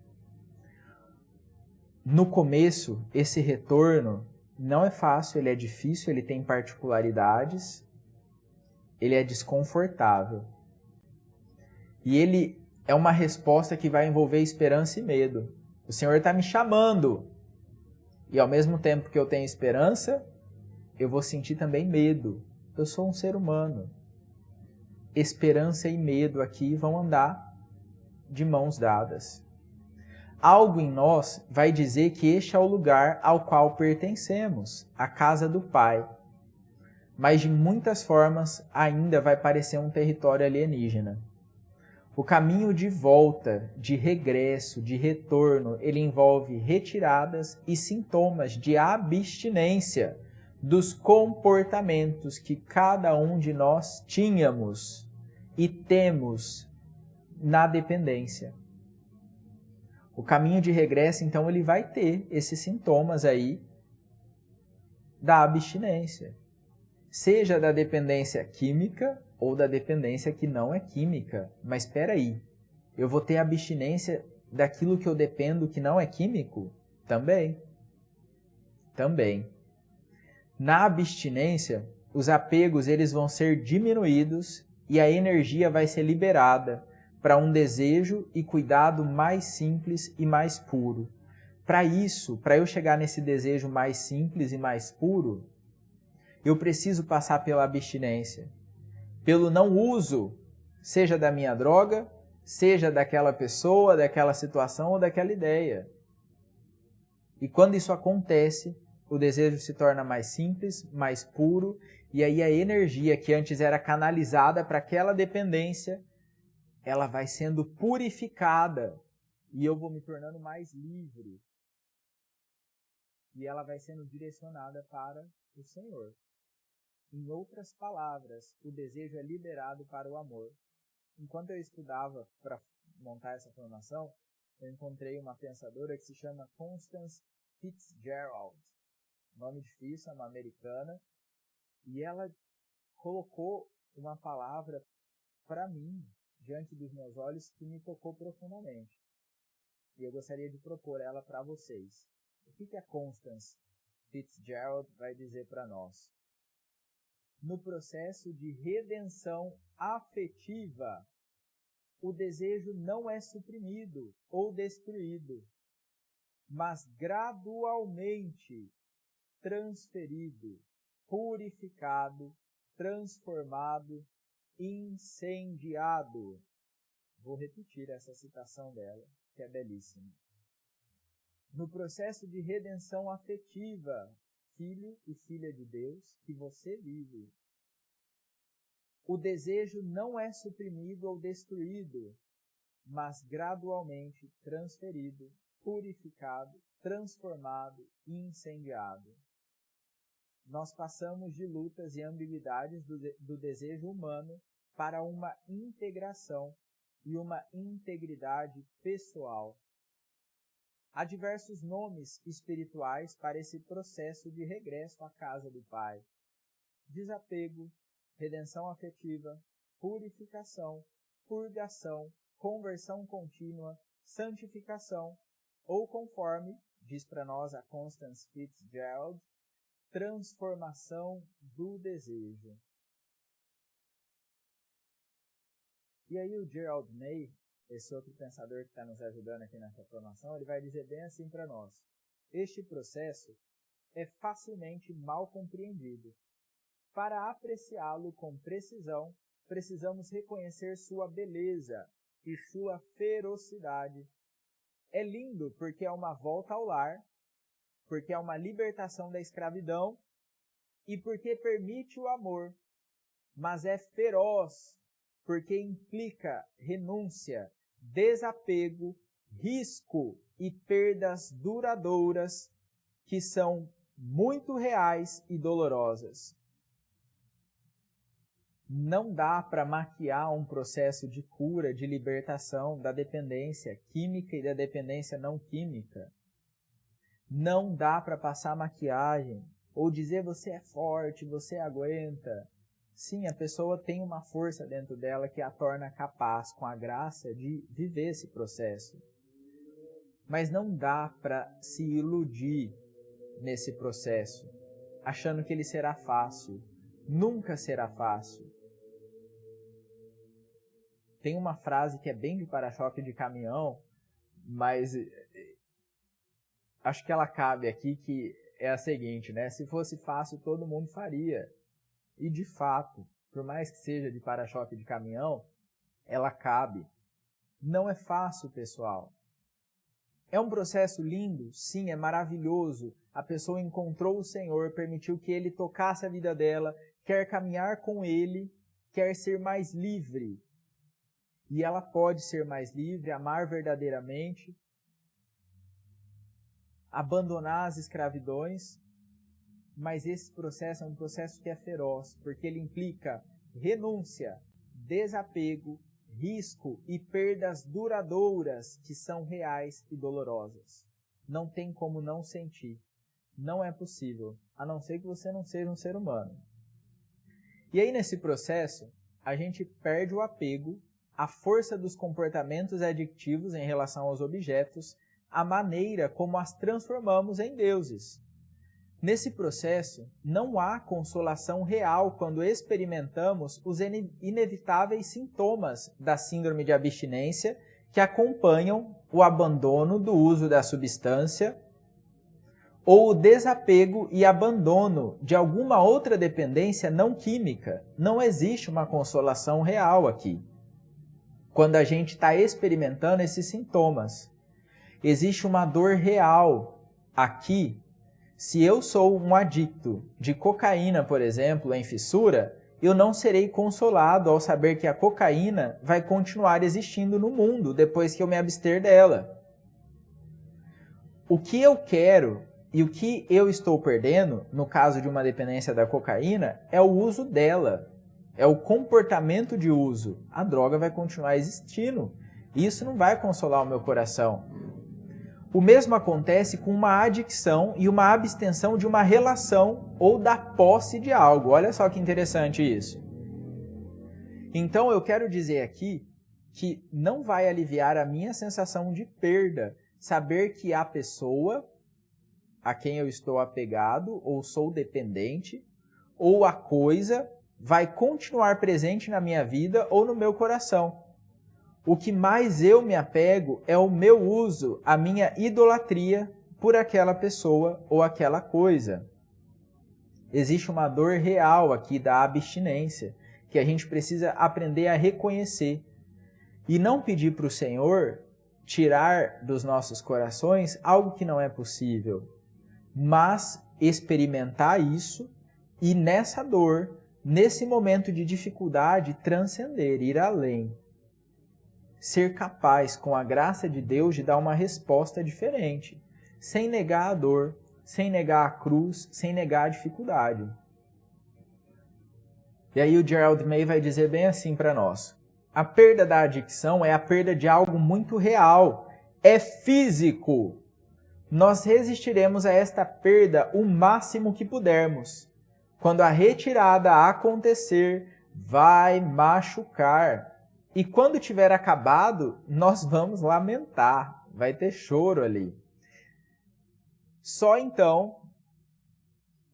No começo, esse retorno não é fácil, ele é difícil, ele tem particularidades, ele é desconfortável. E ele é uma resposta que vai envolver esperança e medo. O Senhor está me chamando. E ao mesmo tempo que eu tenho esperança, eu vou sentir também medo. Eu sou um ser humano. Esperança e medo aqui vão andar de mãos dadas. Algo em nós vai dizer que este é o lugar ao qual pertencemos, a casa do Pai. Mas de muitas formas ainda vai parecer um território alienígena. O caminho de volta, de regresso, de retorno, ele envolve retiradas e sintomas de abstinência dos comportamentos que cada um de nós tínhamos e temos na dependência. O caminho de regresso, então, ele vai ter esses sintomas aí da abstinência. Seja da dependência química ou da dependência que não é química. Mas espera aí, eu vou ter abstinência daquilo que eu dependo que não é químico? Também. Na abstinência, os apegos eles vão ser diminuídos e a energia vai ser liberada para um desejo e cuidado mais simples e mais puro. Para isso, para eu chegar nesse desejo mais simples e mais puro, eu preciso passar pela abstinência, pelo não uso, seja da minha droga, seja daquela pessoa, daquela situação ou daquela ideia. E quando isso acontece, o desejo se torna mais simples, mais puro, e aí a energia que antes era canalizada para aquela dependência, ela vai sendo purificada e eu vou me tornando mais livre. E ela vai sendo direcionada para o Senhor. Em outras palavras, o desejo é liberado para o amor. Enquanto eu estudava para montar essa formação, eu encontrei uma pensadora que se chama Constance Fitzgerald. Nome difícil, é uma americana. E ela colocou uma palavra para mim, diante dos meus olhos, que me tocou profundamente. E eu gostaria de propor ela para vocês. O que a Constance Fitzgerald vai dizer para nós? No processo de redenção afetiva, o desejo não é suprimido ou destruído, mas gradualmente transferido, purificado, transformado, incendiado. Vou repetir essa citação dela, que é belíssima. No processo de redenção afetiva, filho e filha de Deus, que você vive, o desejo não é suprimido ou destruído, mas gradualmente transferido, purificado, transformado e incendiado. Nós passamos de lutas e ambiguidades do desejo humano para uma integração e uma integridade pessoal. Há diversos nomes espirituais para esse processo de regresso à casa do Pai. Desapego, redenção afetiva, purificação, purgação, conversão contínua, santificação, ou conforme, diz para nós a Constance Fitzgerald, transformação do desejo. E aí o Gerald May, esse outro pensador que está nos ajudando aqui nessa formação, ele vai dizer bem assim para nós: este processo é facilmente mal compreendido. Para apreciá-lo com precisão, precisamos reconhecer sua beleza e sua ferocidade. É lindo porque é uma volta ao lar, porque é uma libertação da escravidão e porque permite o amor, mas é feroz porque implica renúncia, desapego, risco e perdas duradouras que são muito reais e dolorosas. Não dá para maquiar um processo de cura, de libertação da dependência química e da dependência não química. Não dá para passar maquiagem ou dizer você é forte, você aguenta. Sim, a pessoa tem uma força dentro dela que a torna capaz, com a graça, de viver esse processo. Mas não dá para se iludir nesse processo, achando que ele será fácil. Nunca será fácil. Tem uma frase que é bem de para-choque de caminhão, mas acho que ela cabe aqui, que é a seguinte, né? Se fosse fácil, todo mundo faria. E de fato, por mais que seja de para-choque de caminhão, ela cabe. Não é fácil, pessoal. É um processo lindo? Sim, é maravilhoso. A pessoa encontrou o Senhor, permitiu que Ele tocasse a vida dela, quer caminhar com Ele, quer ser mais livre. E ela pode ser mais livre, amar verdadeiramente, abandonar as escravidões, mas esse processo é um processo que é feroz, porque ele implica renúncia, desapego, risco e perdas duradouras que são reais e dolorosas. Não tem como não sentir. Não é possível, a não ser que você não seja um ser humano. E aí nesse processo, a gente perde o apego, a força dos comportamentos adictivos em relação aos objetos, a maneira como as transformamos em deuses. Nesse processo, não há consolação real quando experimentamos os inevitáveis sintomas da síndrome de abstinência que acompanham o abandono do uso da substância ou o desapego e abandono de alguma outra dependência não química. Não existe uma consolação real aqui. Quando a gente está experimentando esses sintomas, existe uma dor real aqui. Se eu sou um adicto de cocaína, por exemplo, em fissura, eu não serei consolado ao saber que a cocaína vai continuar existindo no mundo depois que eu me abster dela. O que eu quero e o que eu estou perdendo, no caso de uma dependência da cocaína, é o uso dela, é o comportamento de uso. A droga vai continuar existindo. Isso não vai consolar o meu coração. O mesmo acontece com uma adicção e uma abstenção de uma relação ou da posse de algo. Olha só que interessante isso. Então eu quero dizer aqui que não vai aliviar a minha sensação de perda saber que a pessoa a quem eu estou apegado ou sou dependente, ou a coisa vai continuar presente na minha vida ou no meu coração. O que mais eu me apego é o meu uso, a minha idolatria por aquela pessoa ou aquela coisa. Existe uma dor real aqui da abstinência, que a gente precisa aprender a reconhecer. E não pedir para o Senhor tirar dos nossos corações algo que não é possível, mas experimentar isso e nessa dor, nesse momento de dificuldade, transcender, ir além. Ser capaz, com a graça de Deus, de dar uma resposta diferente, sem negar a dor, sem negar a cruz, sem negar a dificuldade. E aí o Gerald May vai dizer bem assim para nós: a perda da adicção é a perda de algo muito real, é físico. Nós resistiremos a esta perda o máximo que pudermos. Quando a retirada acontecer, vai machucar. E quando tiver acabado, nós vamos lamentar. Vai ter choro ali. Só então,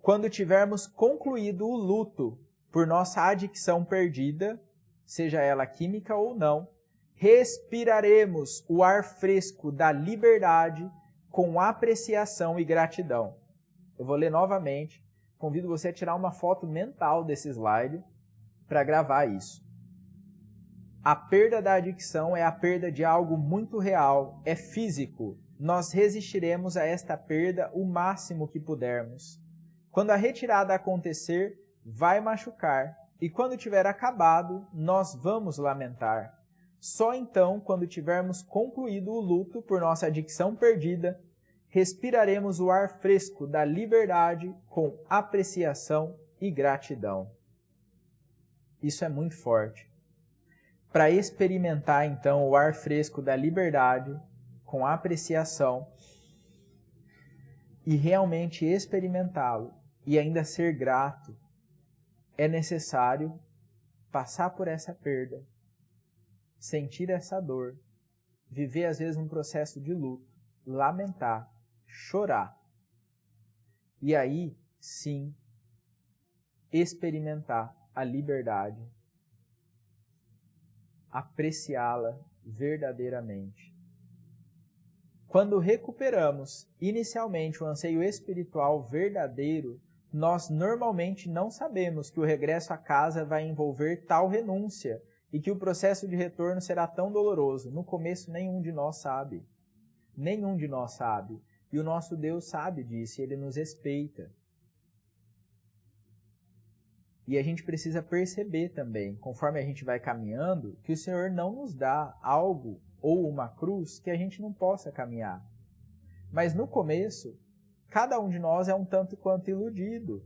quando tivermos concluído o luto por nossa adicção perdida, seja ela química ou não, respiraremos o ar fresco da liberdade com apreciação e gratidão. Eu vou ler novamente. Convido você a tirar uma foto mental desse slide para gravar isso. A perda da adicção é a perda de algo muito real, é físico. Nós resistiremos a esta perda o máximo que pudermos. Quando a retirada acontecer, vai machucar. E quando tiver acabado, nós vamos lamentar. Só então, quando tivermos concluído o luto por nossa adicção perdida, respiraremos o ar fresco da liberdade com apreciação e gratidão. Isso é muito forte. Para experimentar, então, o ar fresco da liberdade, com apreciação, e realmente experimentá-lo, e ainda ser grato, é necessário passar por essa perda, sentir essa dor, viver às vezes um processo de luto, lamentar, chorar. E aí, sim, experimentar a liberdade, apreciá-la verdadeiramente. Quando recuperamos inicialmente o anseio espiritual verdadeiro, nós normalmente não sabemos que o regresso à casa vai envolver tal renúncia e que o processo de retorno será tão doloroso. No começo, nenhum de nós sabe. Nenhum de nós sabe. E o nosso Deus sabe disso, e Ele nos respeita. E a gente precisa perceber também, conforme a gente vai caminhando, que o Senhor não nos dá algo ou uma cruz que a gente não possa caminhar. Mas no começo, cada um de nós é um tanto quanto iludido.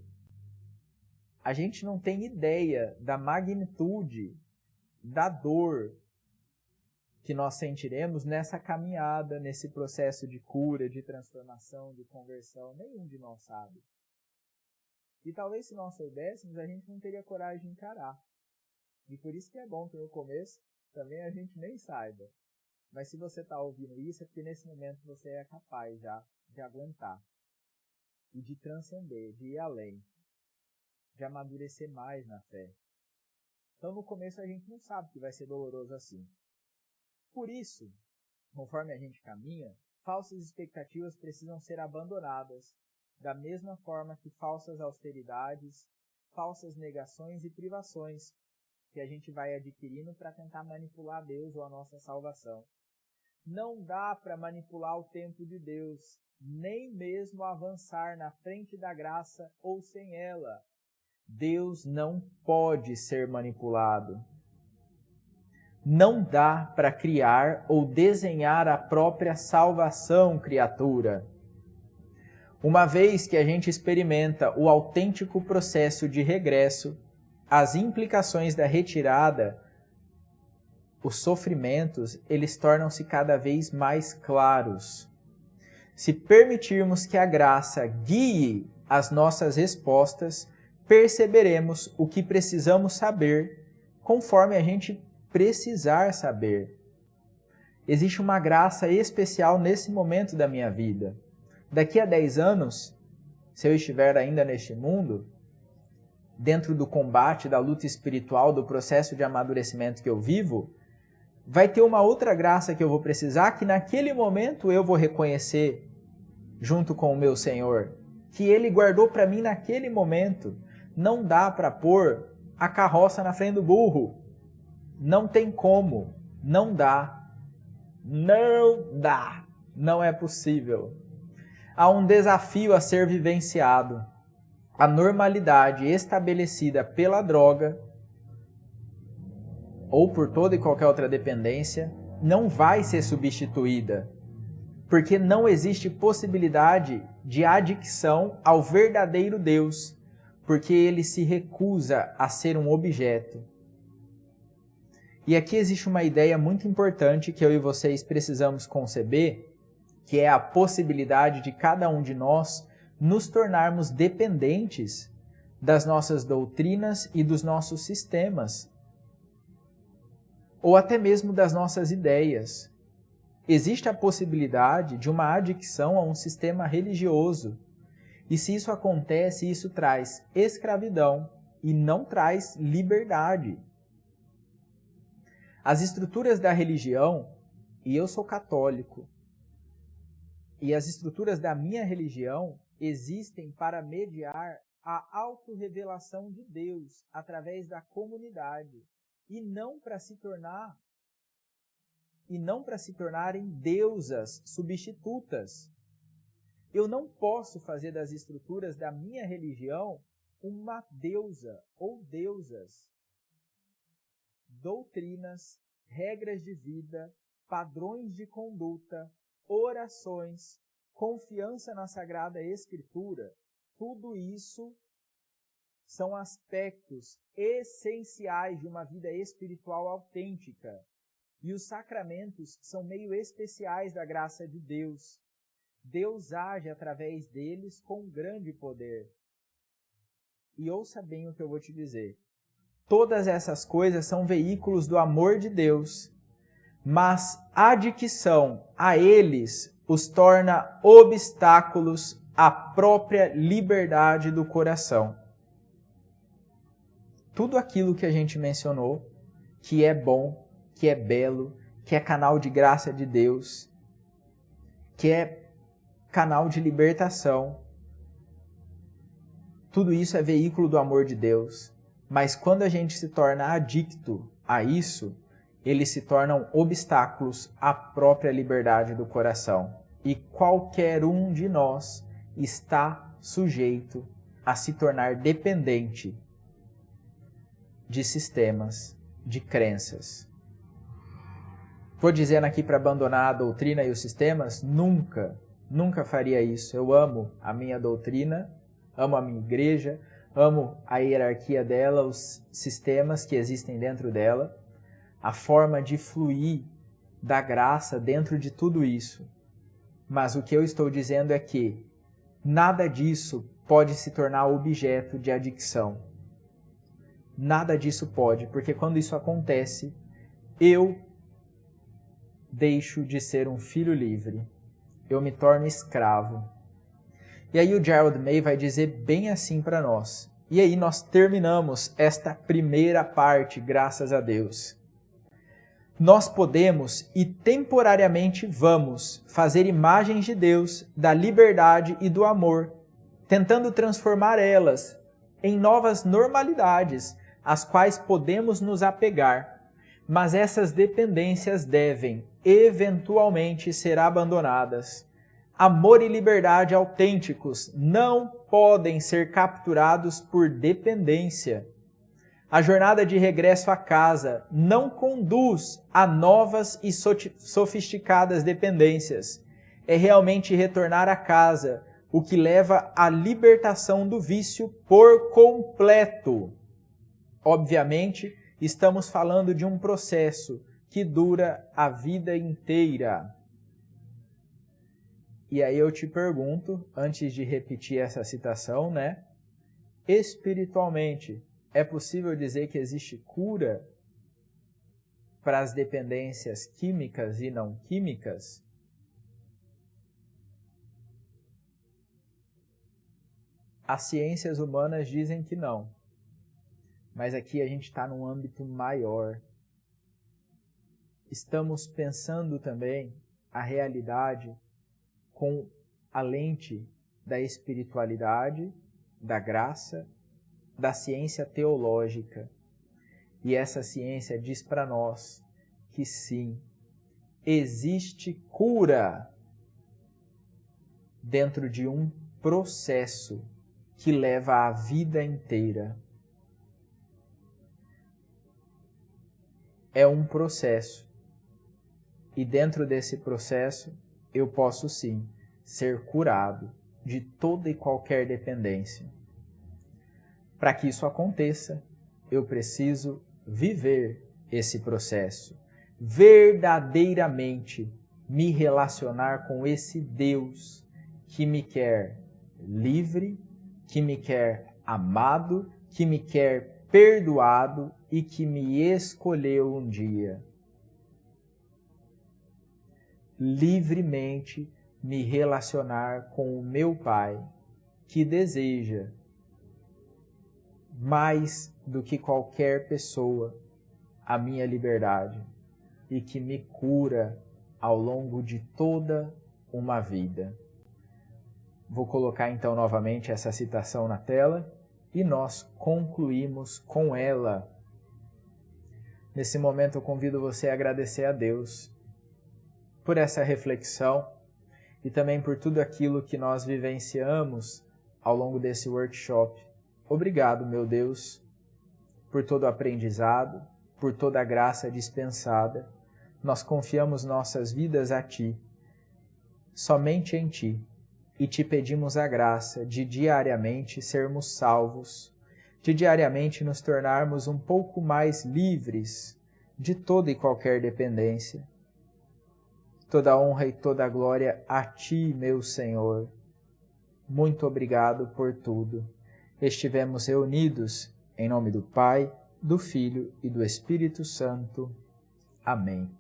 A gente não tem ideia da magnitude, da dor que nós sentiremos nessa caminhada, nesse processo de cura, de transformação, de conversão. Nenhum de nós sabe. E talvez se nós soubéssemos, a gente não teria coragem de encarar. E por isso que é bom que no começo também a gente nem saiba. Mas se você está ouvindo isso, é porque nesse momento você é capaz já de aguentar. E de transcender, de ir além. De amadurecer mais na fé. Então no começo a gente não sabe que vai ser doloroso assim. Por isso, conforme a gente caminha, falsas expectativas precisam ser abandonadas, da mesma forma que falsas austeridades, falsas negações e privações que a gente vai adquirindo para tentar manipular Deus ou a nossa salvação. Não dá para manipular o tempo de Deus, nem mesmo avançar na frente da graça ou sem ela. Deus não pode ser manipulado. Não dá para criar ou desenhar a própria salvação, criatura. Uma vez que a gente experimenta o autêntico processo de regresso, as implicações da retirada, os sofrimentos, eles tornam-se cada vez mais claros. Se permitirmos que a graça guie as nossas respostas, perceberemos o que precisamos saber, conforme a gente precisar saber. Existe uma graça especial nesse momento da minha vida. Daqui a 10 anos, se eu estiver ainda neste mundo, dentro do combate, da luta espiritual, do processo de amadurecimento que eu vivo, vai ter uma outra graça que eu vou precisar, que naquele momento eu vou reconhecer, junto com o meu Senhor, que Ele guardou para mim naquele momento. Não dá para pôr a carroça na frente do burro. Não tem como. Não dá. Não dá. Não é possível. Há um desafio a ser vivenciado. A normalidade estabelecida pela droga ou por toda e qualquer outra dependência não vai ser substituída, porque não existe possibilidade de adicção ao verdadeiro Deus, porque ele se recusa a ser um objeto. E aqui existe uma ideia muito importante que eu e vocês precisamos conceber, que é a possibilidade de cada um de nós nos tornarmos dependentes das nossas doutrinas e dos nossos sistemas, ou até mesmo das nossas ideias. Existe a possibilidade de uma adicção a um sistema religioso, e se isso acontece, isso traz escravidão e não traz liberdade. As estruturas da religião, e eu sou católico, e as estruturas da minha religião existem para mediar a autorrevelação de Deus através da comunidade e não para se tornarem deusas substitutas. Eu não posso fazer das estruturas da minha religião uma deusa ou deusas. Doutrinas, regras de vida, padrões de conduta, orações, confiança na Sagrada Escritura, tudo isso são aspectos essenciais de uma vida espiritual autêntica. E os sacramentos são meio especiais da graça de Deus. Deus age através deles com grande poder. E ouça bem o que eu vou te dizer. Todas essas coisas são veículos do amor de Deus, mas a adicção a eles os torna obstáculos à própria liberdade do coração. Tudo aquilo que a gente mencionou, que é bom, que é belo, que é canal de graça de Deus, que é canal de libertação, tudo isso é veículo do amor de Deus. Mas quando a gente se torna adicto a isso, eles se tornam obstáculos à própria liberdade do coração. E qualquer um de nós está sujeito a se tornar dependente de sistemas, de crenças. Estou dizendo aqui para abandonar a doutrina e os sistemas? Nunca faria isso. Eu amo a minha doutrina, amo a minha igreja, amo a hierarquia dela, os sistemas que existem dentro dela, a forma de fluir da graça dentro de tudo isso. Mas o que eu estou dizendo é que nada disso pode se tornar objeto de adicção. Nada disso pode, porque quando isso acontece, eu deixo de ser um filho livre. Eu me torno escravo. E aí o Gerald May vai dizer bem assim para nós. E aí nós terminamos esta primeira parte, graças a Deus. Nós podemos e temporariamente vamos fazer imagens de Deus, da liberdade e do amor, tentando transformar elas em novas normalidades, às quais podemos nos apegar. Mas essas dependências devem, eventualmente, ser abandonadas. Amor e liberdade autênticos não podem ser capturados por dependência. A jornada de regresso à casa não conduz a novas e sofisticadas dependências. É realmente retornar à casa, o que leva à libertação do vício por completo. Obviamente, estamos falando de um processo que dura a vida inteira. E aí eu te pergunto, antes de repetir essa citação, espiritualmente, é possível dizer que existe cura para as dependências químicas e não químicas? As ciências humanas dizem que não. Mas aqui a gente está num âmbito maior. Estamos pensando também a realidade com a lente da espiritualidade, da graça, da ciência teológica. E essa ciência diz para nós que sim, existe cura dentro de um processo que leva a vida inteira. É um processo. E dentro desse processo, eu posso sim ser curado de toda e qualquer dependência. Para que isso aconteça, eu preciso viver esse processo. Verdadeiramente me relacionar com esse Deus que me quer livre, que me quer amado, que me quer perdoado e que me escolheu um dia. Livremente me relacionar com o meu Pai, que deseja, mais do que qualquer pessoa, a minha liberdade e que me cura ao longo de toda uma vida. Vou colocar então novamente essa citação na tela e nós concluímos com ela. Nesse momento eu convido você a agradecer a Deus por essa reflexão e também por tudo aquilo que nós vivenciamos ao longo desse workshop. Obrigado, meu Deus, por todo o aprendizado, por toda a graça dispensada. Nós confiamos nossas vidas a Ti, somente em Ti, e Te pedimos a graça de diariamente sermos salvos, de diariamente nos tornarmos um pouco mais livres de toda e qualquer dependência. Toda a honra e toda a glória a Ti, meu Senhor. Muito obrigado por tudo. Estivemos reunidos em nome do Pai, do Filho e do Espírito Santo. Amém.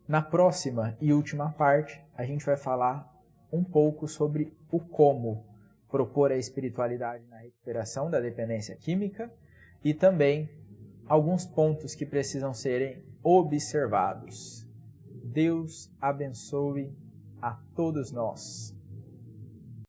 Na próxima e última parte, a gente vai falar um pouco sobre o como propor a espiritualidade na recuperação da dependência química e também alguns pontos que precisam serem observados. Deus abençoe a todos nós.